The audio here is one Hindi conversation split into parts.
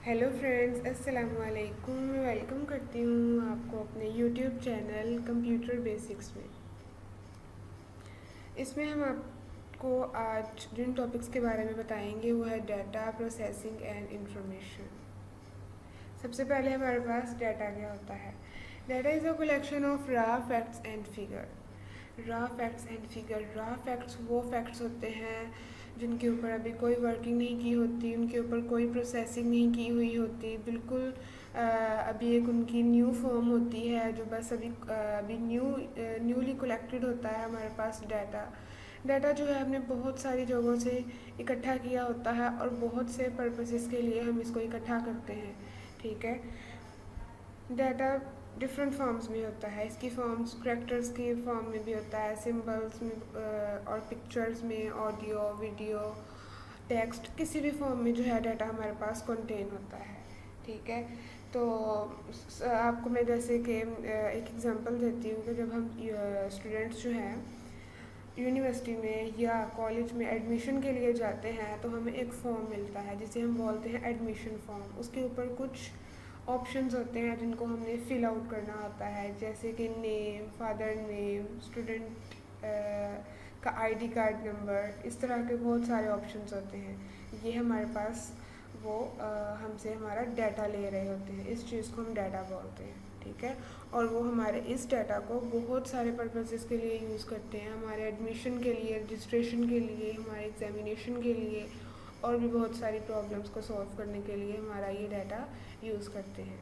हेलो फ्रेंड्स, अस्सलाम वालेकुम। मैं वेलकम करती हूँ आपको अपने यूट्यूब चैनल कंप्यूटर बेसिक्स में। इसमें हम आपको आज जिन टॉपिक्स के बारे में बताएंगे वो है डाटा प्रोसेसिंग एंड इंफॉर्मेशन। सबसे पहले हमारे पास डाटा क्या होता है। Data is a collection of raw facts and figure. Raw facts and figure, raw facts वो फैक्ट्स होते हैं जिनके ऊपर अभी कोई वर्किंग नहीं की होती, उनके ऊपर कोई प्रोसेसिंग नहीं की हुई होती, बिल्कुल अभी एक उनकी न्यू फॉर्म होती है जो बस अभी न्यूली कलेक्टेड होता है हमारे पास डाटा। डाटा जो है हमने बहुत सारी जगहों से इकट्ठा किया होता है और बहुत से पर्पसेस के लिए हम इसको इकट्ठा करते हैं। ठीक है। डाटा डिफरेंट फॉर्म्स में होता है। इसकी फॉर्म्स करैक्टर्स के फॉर्म में भी होता है, सिंबल्स में और पिक्चर्स में, ऑडियो, वीडियो, टेक्स्ट, किसी भी फॉर्म में जो है डाटा हमारे पास कंटेन होता है। ठीक है। तो आपको मैं जैसे कि एक एग्जांपल देती हूँ कि जब हम स्टूडेंट्स जो हैं यूनिवर्सिटी में या कॉलेज में एडमिशन के लिए जाते हैं तो हमें एक फॉर्म मिलता है जिसे हम बोलते हैं एडमिशन फॉर्म। उसके ऊपर कुछ ऑप्शंस होते हैं जिनको हमने फिल आउट करना होता है, जैसे कि नेम, फादर नेम, स्टूडेंट का आईडी कार्ड नंबर, इस तरह के बहुत सारे ऑप्शंस होते हैं। ये हमारे पास वो हमसे हमारा डाटा ले रहे होते हैं। इस चीज़ को हम डाटा बोलते हैं। ठीक है। और वो हमारे इस डाटा को बहुत सारे पर्पसेस के लिए यूज़ करते हैं, हमारे एडमिशन के लिए, रजिस्ट्रेशन के लिए, हमारे एग्जामिनेशन के लिए और भी बहुत सारी प्रॉब्लम्स को सॉल्व करने के लिए हमारा ये डाटा यूज़ करते हैं।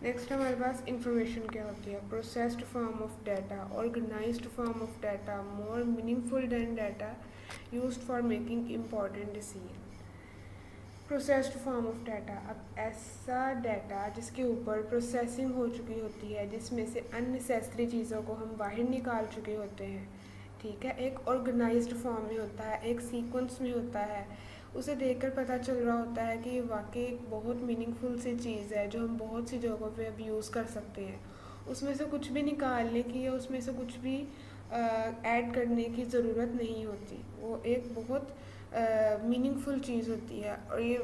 नेक्स्ट हमारे पास इंफॉर्मेशन क्या होती है। Processed form of data, organised form of data, more meaningful than data used for making important decision. Processed form of data, अब ऐसा डाटा जिसके ऊपर प्रोसेसिंग हो चुकी होती है, जिसमें से अननेसेसरी चीज़ों को हम बाहर निकाल चुके होते हैं। ठीक है। एक ऑर्गेनाइज्ड फॉर्म में होता है, एक सीक्वेंस में होता है। उसे देखकर पता चल रहा होता है कि ये वाकई एक बहुत मीनिंगफुल सी चीज़ है जो हम बहुत सी जगहों पे अब यूज़ कर सकते हैं। उसमें से कुछ भी निकालने की या उसमें से कुछ भी ऐड करने की ज़रूरत नहीं होती। वो एक बहुत मीनिंगफुल चीज़ होती है। और ये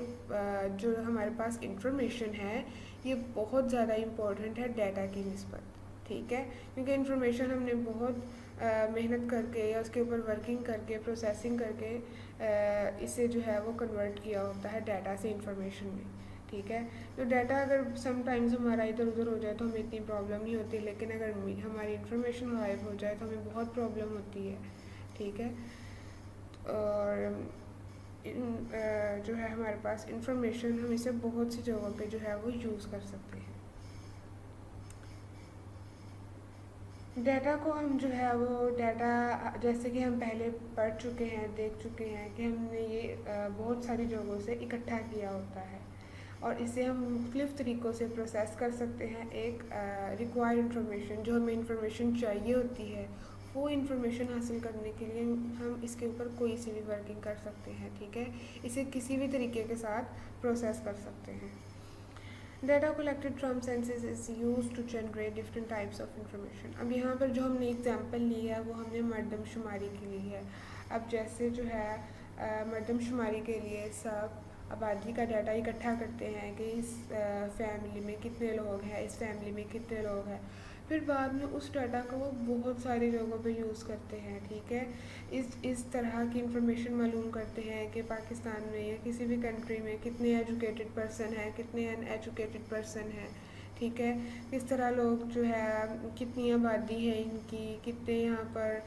जो हमारे पास इंफॉर्मेशन है ये बहुत ज़्यादा इम्पोर्टेंट है डाटा की निस्बत। ठीक है। क्योंकि इंफॉर्मेशन हमने बहुत मेहनत करके या उसके ऊपर वर्किंग करके, प्रोसेसिंग करके इसे जो है वो कन्वर्ट किया होता है डाटा से इंफॉर्मेशन में। ठीक है। तो डाटा अगर समटाइम्स हमारा इधर उधर हो जाए तो हमें इतनी प्रॉब्लम नहीं होती, लेकिन अगर हमारी इंफॉर्मेशन गायब हो जाए तो हमें बहुत प्रॉब्लम होती है। ठीक है। और जो है हमारे पास इंफॉर्मेशन, हम इसे बहुत सी जगहों पे जो है वो यूज़ कर सकते हैं। डाटा को हम जो है वो डाटा, जैसे कि हम पहले पढ़ चुके हैं, देख चुके हैं कि हमने ये बहुत सारी जगहों से इकट्ठा किया होता है और इसे हम मुख्तलिफ़ तरीक़ों से प्रोसेस कर सकते हैं। एक रिक्वायर्ड इंफॉर्मेशन, जो हमें इंफॉर्मेशन चाहिए होती है, वो इंफॉर्मेशन हासिल करने के लिए हम इसके ऊपर कोई सी भी वर्किंग कर सकते हैं। ठीक है। इसे किसी भी तरीके के साथ प्रोसेस कर सकते हैं। Data collected from senses is use to generate different types of information. अब यहाँ पर जो हमने एग्जांपल ली है वो हमने मरदमशुमारी के लिए है। अब जैसे जो है मरदमशुमारी के लिए सब आबादी का डाटा इकट्ठा करते हैं कि इस फैमिली में कितने लोग हैं, इस फैमिली में कितने लोग हैं। फिर बाद में उस डाटा को वो बहुत सारी जगहों पे यूज़ करते हैं। ठीक है। इस तरह की इंफॉर्मेशन मालूम करते हैं कि पाकिस्तान में या किसी भी कंट्री में कितने एजुकेटेड पर्सन हैं, कितने अनएजुकेटेड पर्सन हैं। ठीक है। किस तरह लोग जो है, कितनी आबादी है इनकी, कितने यहाँ पर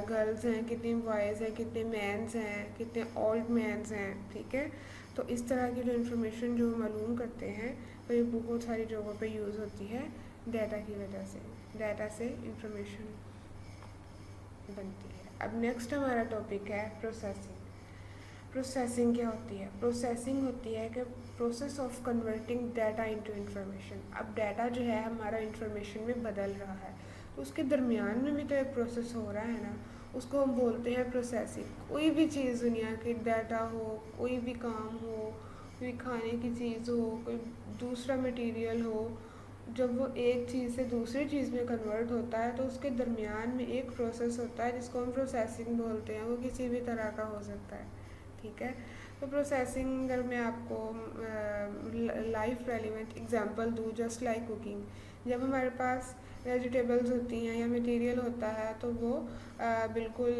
गर्ल्स हैं, कितने बॉयज़ हैं, कितने मैंस हैं, कितने ओल्ड मैंस हैं। ठीक है। तो इस तरह की जो इन्फॉर्मेशन जो मालूम करते हैं तो ये बहुत सारी जगहों पे यूज़ होती है डाटा की वजह से। डाटा से इंफॉर्मेशन बनती है। अब नेक्स्ट हमारा टॉपिक है प्रोसेसिंग। प्रोसेसिंग क्या होती है। प्रोसेसिंग होती है कि process of converting data into information. अब डाटा जो है हमारा इंफॉर्मेशन में बदल रहा है तो उसके दरमियान में भी तो एक प्रोसेस हो रहा है ना, उसको हम बोलते हैं प्रोसेसिंग। कोई भी चीज़ दुनिया की, डाटा हो, कोई भी काम हो, कोई खाने की चीज़ हो, कोई दूसरा मटेरियल हो, जब वो एक चीज़ से दूसरी चीज़ में कन्वर्ट होता है तो उसके दरमियान में एक प्रोसेस होता है जिसको हम प्रोसेसिंग बोलते हैं। वो किसी भी तरह का हो सकता है। ठीक है। तो प्रोसेसिंग अगर मैं आपको लाइफ रेलिवेंट एग्जांपल दूँ, जस्ट लाइक कुकिंग, जब हमारे पास वेजिटेबल्स होती हैं या मटेरियल होता है तो वो बिल्कुल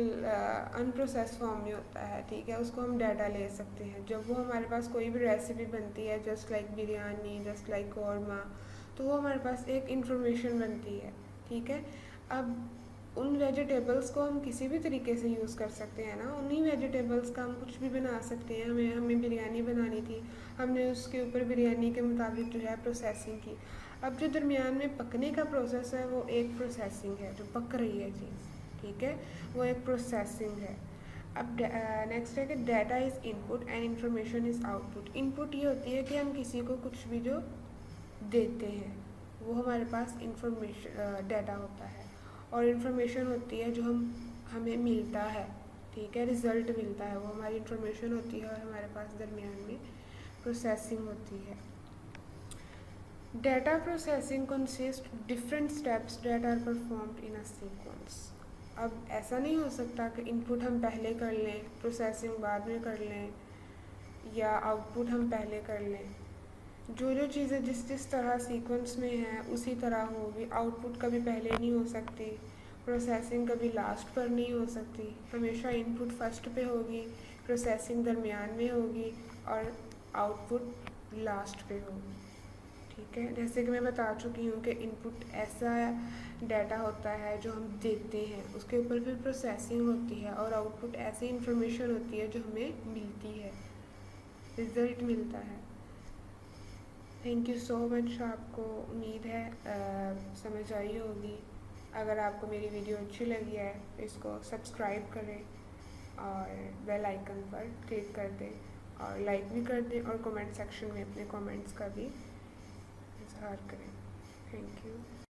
अनप्रोसेस फॉर्म में होता है, ठीक है। उसको हम डाटा ले सकते हैं। जब वो हमारे पास कोई भी रेसिपी बनती है, just like biryani, just like korma, तो वो हमारे पास एक इंफॉर्मेशन बनती है, ठीक है। अब उन वेजिटेबल्स को हम किसी भी तरीके से यूज़ कर सकते हैं ना, उन्हीं वेजिटेबल्स का हम कुछ भी बना सकते हैं। हमें बिरयानी बनानी थी, हमने उसके ऊपर बिरयानी के मुताबिक जो है प्रोसेसिंग की। अब जो दरमियान में पकने का प्रोसेस है वो एक प्रोसेसिंग है, जो पक रही है चीज़, ठीक है, वो एक प्रोसेसिंग है। अब नेक्स्ट है कि data is input and information is output. Input ये होती है कि हम किसी को कुछ भी जो देते हैं वो हमारे पास इंफॉर्मेशन डाटा होता है, और इन्फॉर्मेशन होती है जो हमें मिलता है, ठीक है, रिज़ल्ट मिलता है, वो हमारी इन्फॉर्मेशन होती है, और हमारे पास दरमियान में प्रोसेसिंग होती है। Data processing consist different steps that are performed in a sequence. अब ऐसा नहीं हो सकता कि इनपुट हम पहले कर लें, प्रोसेसिंग बाद में कर लें, या आउटपुट हम पहले कर लें। जो चीज़ें जिस तरह सीक्वेंस में है उसी तरह होगी। आउटपुट कभी पहले नहीं हो सकती, प्रोसेसिंग कभी लास्ट पर नहीं हो सकती, हमेशा इनपुट फर्स्ट पे होगी, प्रोसेसिंग दरमियान में होगी, और आउटपुट लास्ट पे होगी, ठीक है। जैसे कि मैं बता चुकी हूँ कि इनपुट ऐसा डाटा होता है जो हम देते हैं, उसके ऊपर फिर प्रोसेसिंग होती है, और आउटपुट ऐसी इंफॉर्मेशन होती है जो हमें मिलती है, रिज़ल्ट मिलता है। Thank you so much. आपको उम्मीद है समझ आई होगी। अगर आपको मेरी वीडियो अच्छी लगी है तो इसको सब्सक्राइब करें और बेल आइकन पर क्लिक कर दें, और लाइक भी कर दें, और कमेंट सेक्शन में अपने कमेंट्स का भी इजहार करें। Thank you.